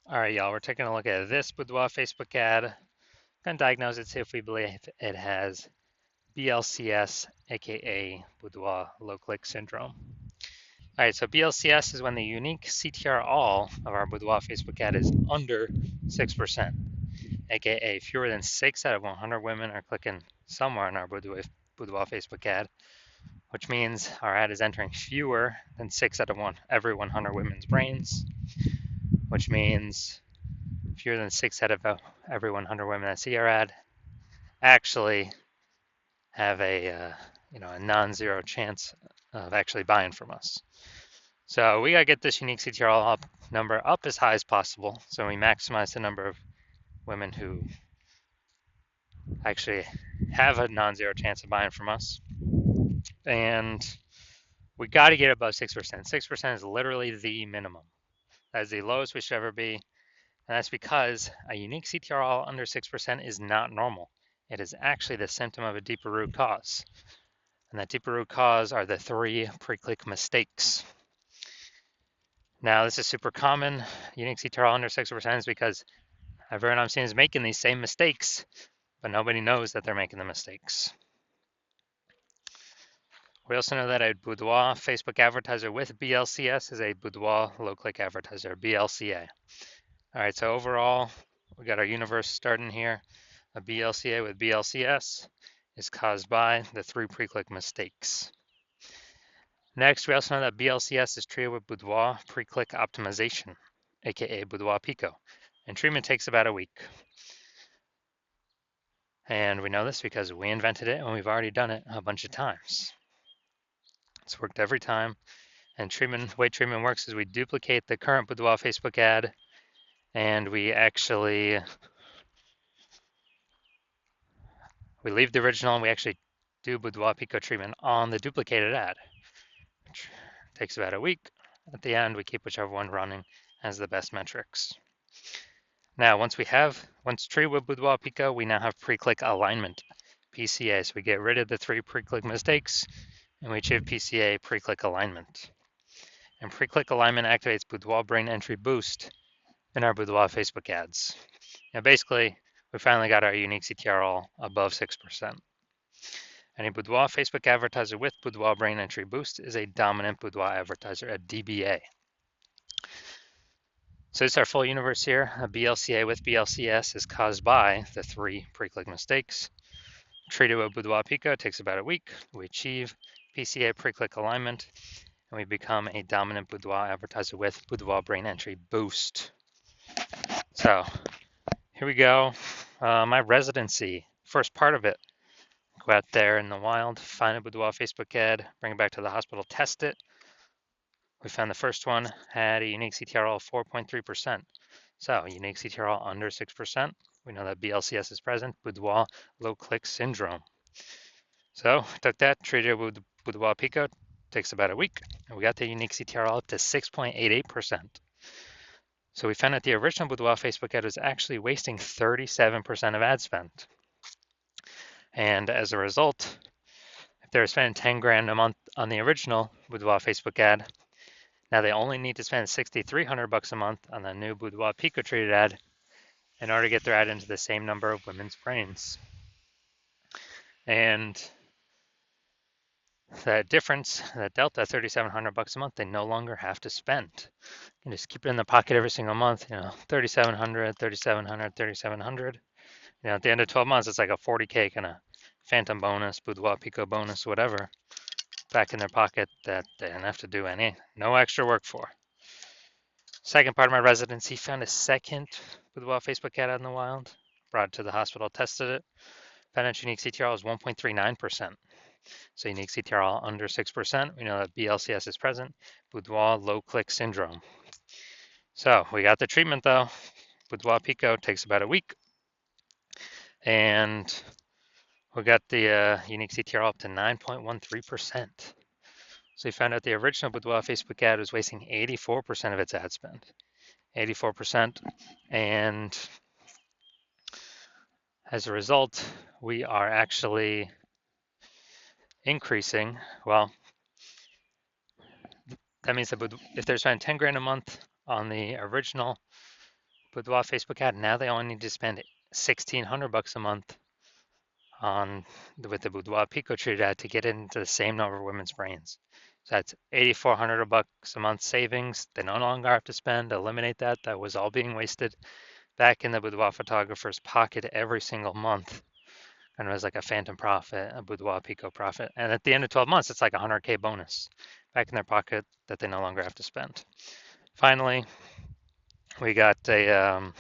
All right, y'all, we're taking a look at this Boudoir Facebook ad. Gonna diagnose it, see if we believe it has BLCS, aka Boudoir low click syndrome. All right, so BLCS is when the unique CTR all of our Boudoir Facebook ad is under 6%, aka fewer than 6 out of 100 women are clicking somewhere on our Boudoir Facebook ad, which means our ad is entering fewer than 6 out of every 100 women's brains, which means fewer than 6 out of every 100 women that see our ad actually have a non-zero chance of actually buying from us. So we gotta get this unique CTRL number up as high as possible, so we maximize the number of women who actually have a non-zero chance of buying from us, and we got to get above 6%. 6% is literally the minimum. That is the lowest we should ever be, and that's because a unique CTRL under 6% is not normal. It is actually the symptom of a deeper root cause. And that deeper root cause are the 3 pre-click mistakes. Now, this is super common. Unique CTRL under 6% is because everyone I'm seeing is making these same mistakes, but nobody knows that they're making the mistakes. We also know that a Boudoir Facebook advertiser with BLCS is a Boudoir low-click advertiser, BLCA. All right, so overall, we got our universe starting here. A BLCA with BLCS is caused by the 3 pre-click mistakes. Next, we also know that BLCS is treated with Boudoir pre-click optimization, aka Boudoir Pico, and treatment takes about a week. And we know this because we invented it and we've already done it a bunch of times. It's worked every time. And the way treatment works is we duplicate the current Boudoir Facebook ad, and we leave the original and we actually do Boudoir Pico treatment on the duplicated ad, which takes about a week. At the end, we keep whichever one running has the best metrics. Now, once treated with Boudoir Pico, we now have pre-click alignment, PCA. So we get rid of the 3 pre-click mistakes and we achieve PCA, pre-click alignment. And pre-click alignment activates Boudoir brain entry boost in our Boudoir Facebook ads. Now, basically, we finally got our unique CTRL above 6%. And a Boudoir Facebook advertiser with Boudoir brain entry boost is a dominant Boudoir advertiser, a DBA. So it's our full universe here. A BLCA with BLCS is caused by the 3 pre-click mistakes. Treated with Boudoir Pico takes about a week. We achieve PCA pre-click alignment, and we become a dominant Boudoir advertiser with Boudoir brain entry boost. So here we go. My residency, first part of it. Go out there in the wild, find a Boudoir Facebook ad, bring it back to the hospital, test it. We found the first one had a unique CTRL of 4.3%. So unique CTRL under 6%. We know that BLCS is present, Boudoir low click syndrome. So took that, treated it with Boudoir Pico, takes about a week, and we got the unique CTRL up to 6.88%. So we found that the original Boudoir Facebook ad was actually wasting 37% of ad spend. And as a result, if they were spending 10 grand a month on the original Boudoir Facebook ad, now they only need to spend 6,300 bucks a month on the new Boudoir Pico treated ad in order to get their ad into the same number of women's brains. And that difference, that delta, 3,700 bucks a month, they no longer have to spend. You can just keep it in the pocket every single month, 3,700, 3,700, 3,700. At the end of 12 months, it's like a 40K kind of phantom bonus, Boudoir Pico bonus, whatever, back in their pocket that they didn't have to do no extra work for. Second part of my residency, found a second Boudoir Facebook ad out in the wild, brought it to the hospital, tested it, found its unique CTRL was 1.39%. So unique CTRL under 6%. We know that BLCS is present, Boudoir low click syndrome. So we got the treatment though. Boudoir Pico takes about a week. And we got the unique CTRL up to 9.13%. So we found out the original Boudoir Facebook ad was wasting 84% of its ad spend. 84%. And as a result, we are actually increasing. Well, that means that if they're spending 10 grand a month on the original Boudoir Facebook ad, now they only need to spend $1,600 a month on with the Boudoir Pico treated ad to get into the same number of women's brains. So that's $8,400 a month savings. They no longer have to spend, eliminate that. That was all being wasted back in the boudoir photographer's pocket every single month. And it was like a phantom profit, a Boudoir Pico profit. And at the end of 12 months, it's like a 100K bonus back in their pocket that they no longer have to spend. Finally, we got had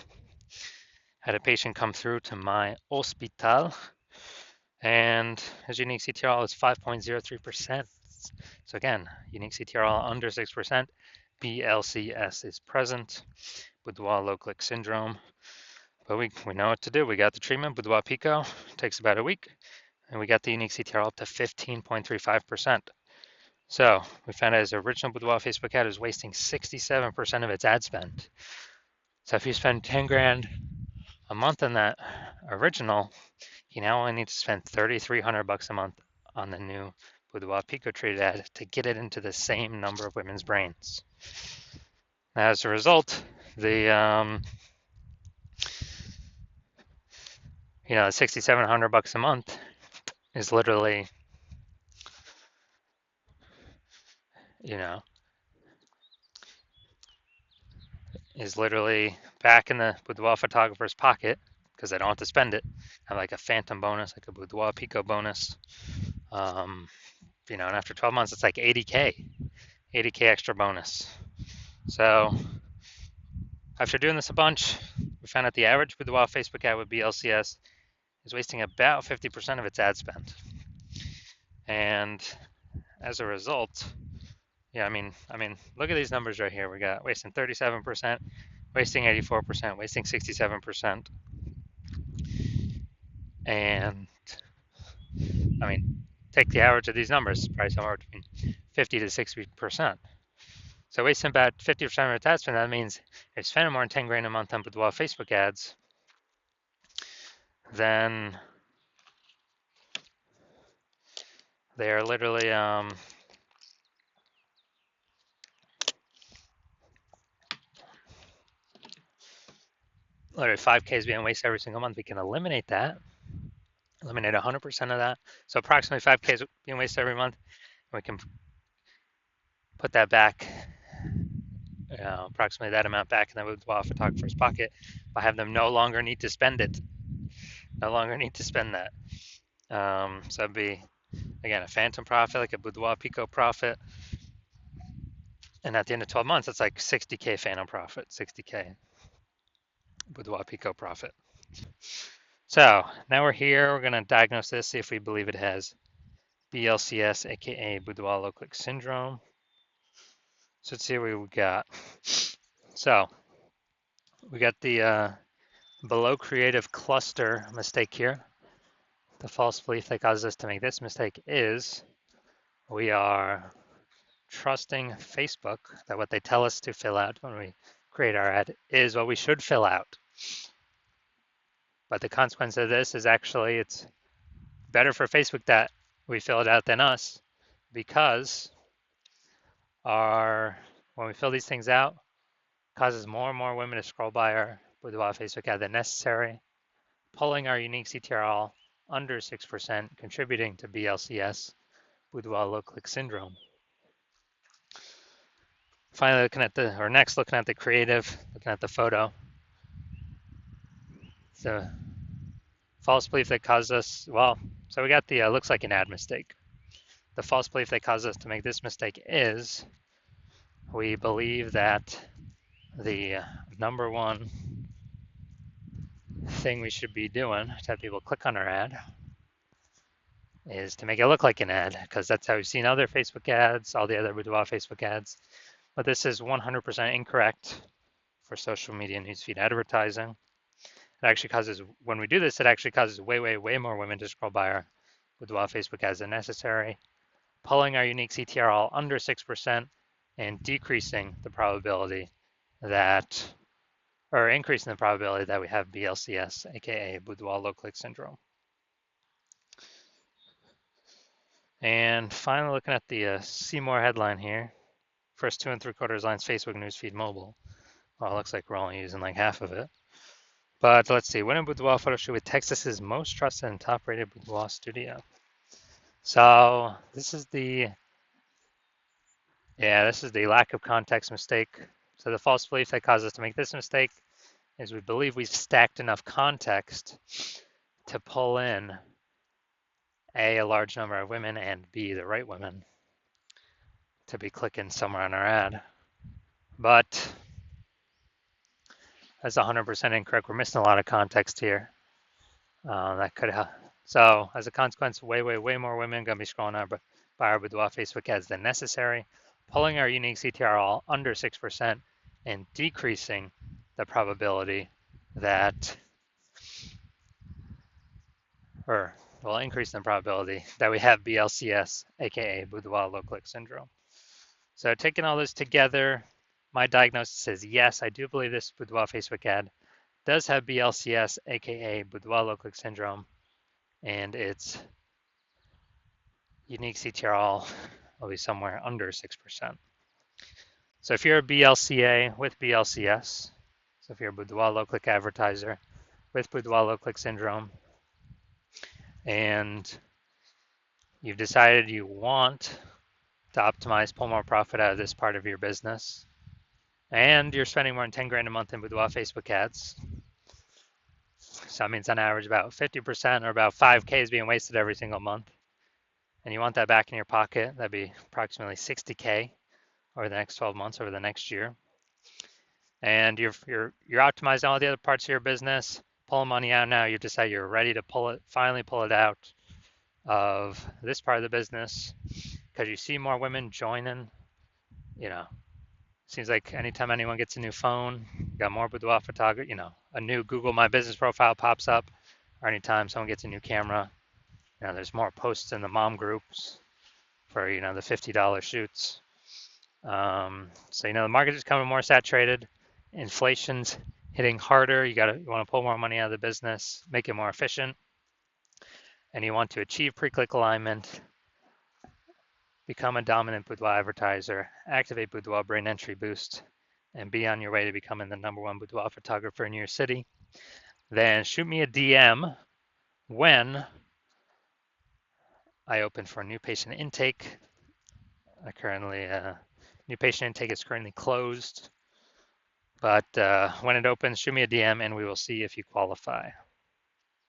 a patient come through to my hospital, and his unique CTRL is 5.03%. So again, unique CTRL under 6%, BLCS is present, Boudoir low click syndrome. But we know what to do. We got the treatment, Boudoir Pico, takes about a week, and we got the unique CTRL up to 15.35%. So we found out his original Boudoir Facebook ad is wasting 67% of its ad spend. So if you spend 10 grand a month on that original, you now only need to spend $3,300 a month on the new Boudoir Pico treated ad to get it into the same number of women's brains. Now, as a result, the $6,700 a month is literally, back in the Boudoir photographer's pocket because they don't have to spend it. Have like a phantom bonus, like a Boudoir Pico bonus. And after 12 months, it's like 80K extra bonus. So after doing this a bunch, we found out the average Boudoir Facebook ad with BLCS is wasting about 50% of its ad spend. And as a result, look at these numbers right here. We got wasting 37%, wasting 84%, wasting 67%. And take the average of these numbers, probably somewhere between 50 to 60%. So wasting about 50% of its ad spend, that means if spending more than 10 grand a month on Boudoir Facebook ads, then they are literally 5K is being wasted every single month. We can eliminate that, eliminate 100% of that. So approximately 5K is being wasted every month. We can put that back, approximately that amount back in the Boudoir photographer's pocket by having them no longer need to spend it, no longer need to spend that. So it'd be, again, a phantom profit, like a Boudoir Pico profit. And at the end of 12 months, it's like 60K phantom profit, 60K Boudoir Pico profit. So now we're here. We're going to diagnose this, see if we believe it has BLCS, aka Boudoir low click syndrome. So let's see what we got. So we got the below creative cluster mistake here. The false belief that causes us to make this mistake is we are trusting Facebook that what they tell us to fill out when we create our ad is what we should fill out. But the consequence of this is actually it's better for Facebook that we fill it out than us, because when we fill these things out, it causes more and more women to scroll by our Boudoir Facebook ad than necessary, pulling our unique CTRL under 6%, contributing to BLCS, Boudoir low click syndrome. Finally, looking at the creative, looking at the photo. The false belief that caused us, so we got the looks like an ad mistake. The false belief that caused us to make this mistake is we believe that the number one thing we should be doing to have people click on our ad is to make it look like an ad, because that's how we've seen other Facebook ads, all the other Boudoir Facebook ads. But this is 100% incorrect for social media newsfeed advertising. It actually causes, when we do this, it actually causes way, way, way more women to scroll by our Boudoir Facebook ads than necessary, pulling our unique CTRL under 6% and decreasing the probability that, or increasing the probability that we have BLCS, aka Boudoir low click syndrome. And finally, looking at the See More headline here, first 2 3/4 lines, Facebook newsfeed mobile. Well, it looks like we're only using like half of it. But let's see. Winning Boudoir photo shoot with Texas's most trusted and top-rated boudoir studio. So this is the lack of context mistake. So the false belief that caused us to make this mistake is we believe we've stacked enough context to pull in A, a large number of women, and B, the right women to be clicking somewhere on our ad. But that's 100% incorrect. We're missing a lot of context here. That could help. So as a consequence, way more women going to be scrolling by our Boudoir Facebook ads than necessary, pulling our unique CTR all under 6% and decreasing the probability that, increasing the probability that we have BLCS, aka Boudoir low click syndrome. So taking all this together, my diagnosis is yes, I do believe this Boudoir Facebook ad does have BLCS, aka Boudoir low click syndrome, and its unique CTRL will be somewhere under 6%. So if you're a BLCA with BLCS, so if you're a Boudoir low click advertiser with Boudoir low click syndrome, and you've decided you want to optimize, pull more profit out of this part of your business, and you're spending more than 10 grand a month in Boudoir Facebook ads, so that means on average about 50% or about 5K is being wasted every single month, and you want that back in your pocket, that'd be approximately 60K over the next 12 months, over the next year. And you're optimizing all the other parts of your business, pulling money out now. You decide you're ready to finally pull it out of this part of the business because you see more women joining. Seems like anytime anyone gets a new phone, you got more boudoir photography. A new Google My Business profile pops up, or anytime someone gets a new camera, there's more posts in the mom groups for the $50 shoots. So the market is becoming more saturated. Inflation's hitting harder. You want to pull more money out of the business, make it more efficient, and you want to achieve pre-click alignment, become a dominant boudoir advertiser, activate Boudoir Brain Entry Boost, and be on your way to becoming the #1 boudoir photographer in your city. Then shoot me a DM when I open for new patient intake. New patient intake is currently closed. But when it opens, shoot me a DM and we will see if you qualify.